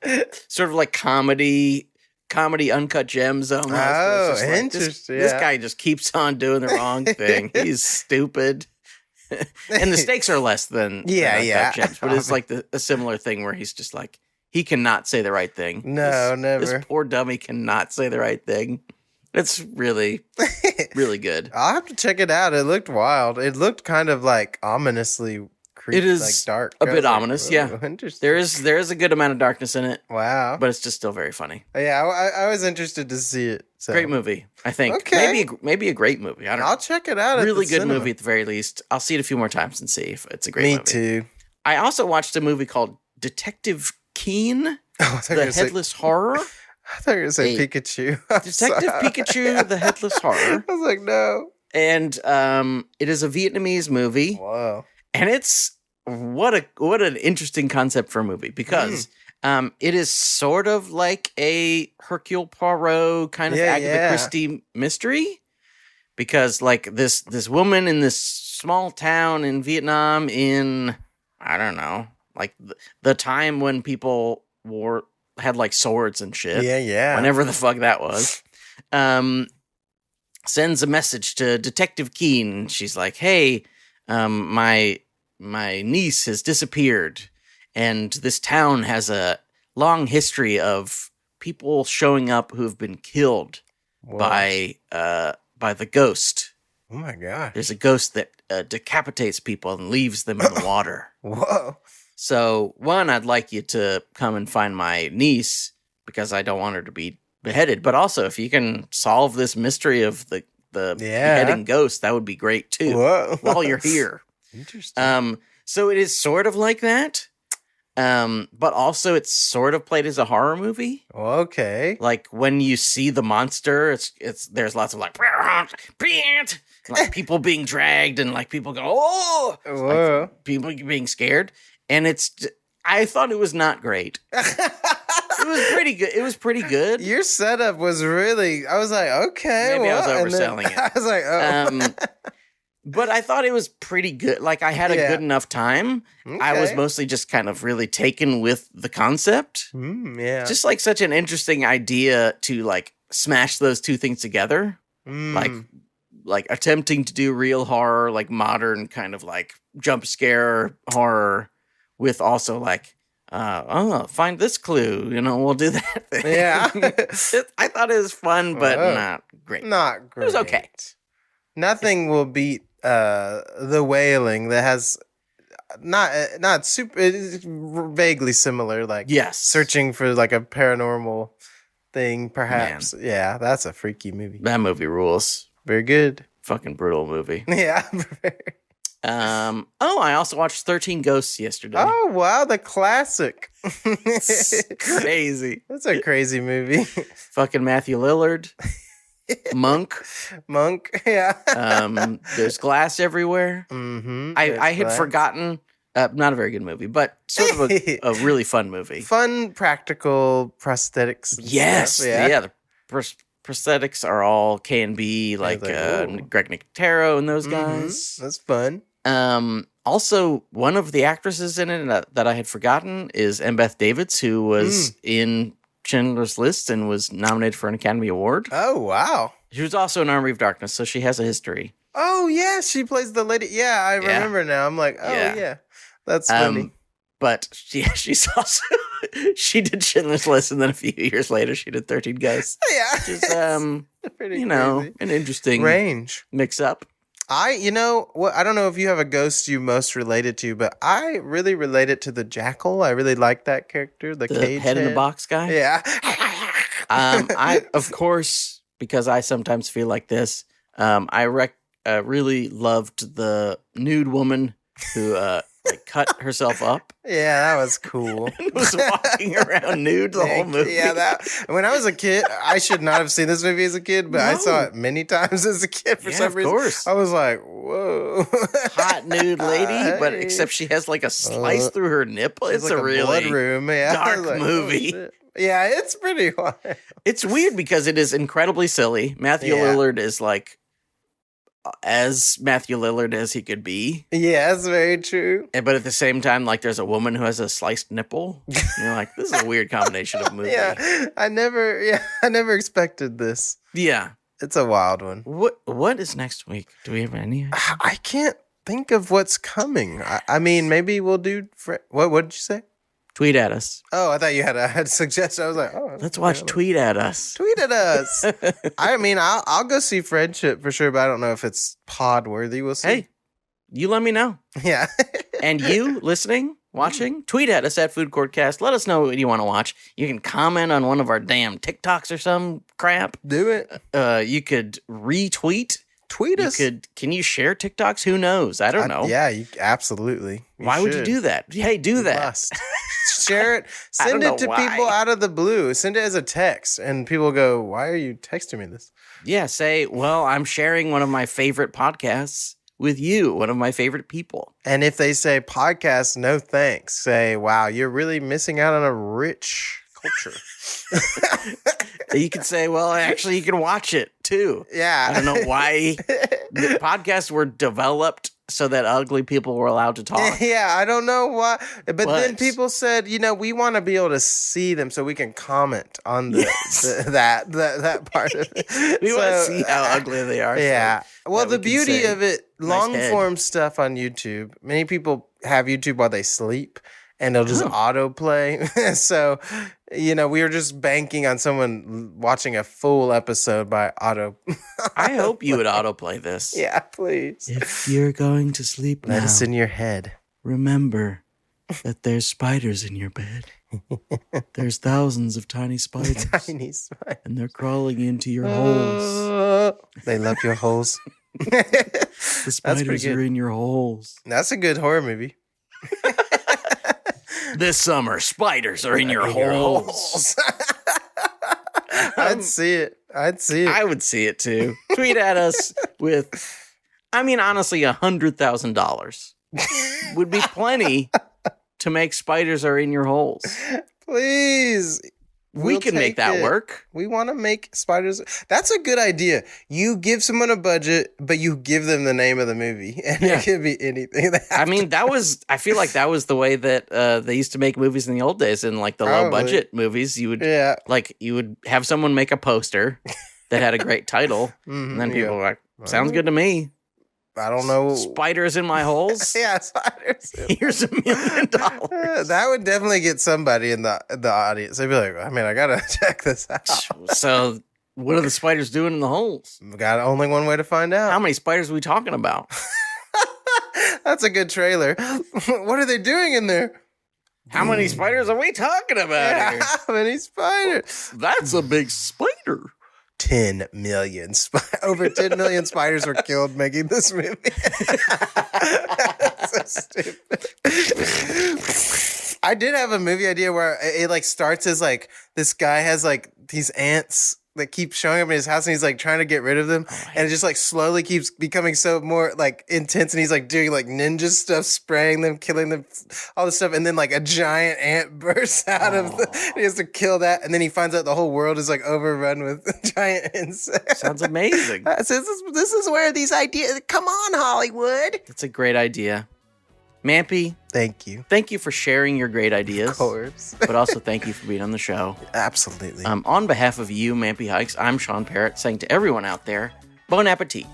Yeah. Sort of like comedy uncut gems almost. Oh, like, interesting. This guy just keeps on doing the wrong thing. He's stupid. And the stakes are less than uncut gems, but it's like a similar thing where he's just like, he cannot say the right thing. No, never. This poor dummy cannot say the right thing. It's really, really good. I'll have to check it out. It looked wild. It looked kind of like ominously creepy. It is like dark. A bit ominous, yeah. Interesting. There is a good amount of darkness in it. Wow. But it's just still very funny. Yeah, I was interested to see it. So. Great movie, I think. Okay. Maybe a great movie. I don't know. I'll check it out. Really good movie at the very least. I'll see it a few more times and see if it's a great movie. Me too. I also watched a movie called Detective Keen, The Headless Horror. I thought you were going to say Pikachu. Detective Pikachu, The Headless Horror. I was like, no. And it is a Vietnamese movie. Wow. And it's what an interesting concept for a movie because it is sort of like a Hercule Poirot kind of Agatha Christie mystery. Because like this woman in this small town in Vietnam in, I don't know, like the time when people had like swords and shit. Yeah. Whenever the fuck that was. Sends a message to Detective Keen. She's like, hey, my niece has disappeared. And this town has a long history of people showing up who've been killed by the ghost. Oh my gosh. There's a ghost that decapitates people and leaves them in the water. Whoa. So, one, I'd like you to come and find my niece because I don't want her to be beheaded. But also, if you can solve this mystery of the beheading ghost, that would be great too. Whoa. While you're here. Interesting. So it is sort of like that. But also it's sort of played as a horror movie. Okay. Like when you see the monster, it's there's lots of like people being dragged and like people go, oh, whoa. Like people being scared. And I thought it was not great. It was pretty good. It was pretty good. Your setup was really. I was like, okay. Maybe I was well, overselling it. I was like, oh. But I thought it was pretty good. Like, I had a good enough time. Okay. I was mostly just kind of really taken with the concept. Yeah. Just like such an interesting idea to like smash those two things together. Like attempting to do real horror, like modern kind of like jump scare horror with also like, find this clue, we'll do that thing. Yeah. I thought it was fun, but not great. Not great. It was okay. Nothing will beat The Wailing that has not super, it's vaguely similar, like searching for like a paranormal thing, perhaps. Man. Yeah, that's a freaky movie. That movie rules. Very good. Fucking brutal movie. Yeah. I also watched 13 Ghosts yesterday. Oh, wow, the classic. It's crazy. That's a crazy movie. Fucking Matthew Lillard. Monk, yeah. There's glass everywhere. I had forgotten. Not a very good movie, but sort of a really fun movie. Fun, practical prosthetics. Yes, the prosthetics are all K&B, like Greg Nicotero and those guys. That's fun. Also, one of the actresses in it that I had forgotten is Embeth Davidtz, who was in Schindler's List and was nominated for an Academy Award. Oh, wow. She was also in Army of Darkness, so she has a history. Oh, yeah, she plays the lady. Yeah, I remember now. I'm like, oh, yeah. That's funny. But she's also, she did Schindler's List, and then a few years later, she did 13 Ghosts. Yeah. Which is, pretty crazy. An interesting range. Mix-up. I don't know if you have a ghost you most related to, but I really related to the Jackal. I really like that character, the cage head in the box guy. Yeah. I, of course, because I sometimes feel like this, I really loved the nude woman who cut herself up. Yeah, that was cool. And was walking around nude the whole movie. Yeah, when I was a kid, I should not have seen this movie as a kid, but I saw it many times as a kid for some reason. Of course. I was like, whoa. Hot nude lady, but except she has like a slice through her nipple. It's like a really blood room. Dark movie. Oh, yeah, it's pretty wild. It's weird because it is incredibly silly. Matthew Lillard is like as Matthew Lillard as he could be. Yeah, that's very true. But at the same time, like there's a woman who has a sliced nipple. And you're like, this is a weird combination of movies. Yeah, I never expected this. Yeah. It's a wild one. What is next week? Do we have any idea? I can't think of what's coming. I mean, maybe we'll do... What did you say? Tweet at us. Oh, I thought you had a suggestion. I was like, let's watch Tweet at Us. Tweet at us. I mean, I'll go see Friendship for sure, but I don't know if it's pod worthy. We'll see. Hey, you let me know. Yeah. And you listening, watching, tweet at us at Food Court Cast. Let us know what you want to watch. You can comment on one of our damn TikToks or some crap. Do it. You could retweet. Tweet us. Can you share TikToks? Who knows? I don't know. Yeah, absolutely. Why would you do that? Hey, do that. Must. Share it. Send it to people out of the blue. Send it as a text. And people go, why are you texting me this? Yeah, say, well, I'm sharing one of my favorite podcasts with you, one of my favorite people. And if they say podcast, no thanks. Say, wow, you're really missing out on a rich culture. You could say, well, actually, you can watch it too. Yeah. I don't know why the podcasts were developed so that ugly people were allowed to talk. Yeah, I don't know why. But then people said, we want to be able to see them so we can comment on that part of it. We want to see how ugly they are. Yeah. Well, the beauty of it, long form stuff on YouTube, many people have YouTube while they sleep. And they'll just autoplay. So, we were just banking on someone watching a full episode by auto. I hope you would autoplay this. Yeah, please. If you're going to sleep now, let us in your head. Remember that there's spiders in your bed. There's thousands of tiny spiders. And they're crawling into your holes. They love your holes. The spiders are in your holes. That's a good horror movie. This summer, spiders are in your holes. I'd see it. I would see it too. Tweet at us with, honestly, $100,000 would be plenty to make spiders are in your holes. Please. We can make that work. We want to make spiders. That's a good idea. You give someone a budget, but you give them the name of the movie, and it could be anything. I mean, I feel like that was the way that they used to make movies in the old days. In like the low budget movies, you would have someone make a poster that had a great title, and then people were like, "Sounds good to me." I don't know. Spiders in my holes? Yeah, spiders. Here's $1 million. That would definitely get somebody in the audience. They'd be like, I mean, I got to check this out. So, what are the spiders doing in the holes? We got only one way to find out. How many spiders are we talking about? That's a good trailer. What are they doing in there? How many spiders are we talking about here? How many spiders? That's a big spider. 10 million. Over 10 million spiders were killed making this movie. That's so stupid. I did have a movie idea where it like starts as like this guy has like these ants that keep showing up in his house, and he's like trying to get rid of them, and it just like slowly keeps becoming so more like intense, and he's like doing like ninja stuff, spraying them, killing them, all this stuff, and then like a giant ant bursts out of he has to kill that, and then he finds out the whole world is like overrun with giant insects. Sounds amazing. So this is where these ideas come on, Hollywood. That's a great idea. Mampy, thank you. Thank you for sharing your great ideas. Of course. But also thank you for being on the show. Absolutely. On behalf of you, Mampy Hikes, I'm Sean Parrott, saying to everyone out there, bon appetit.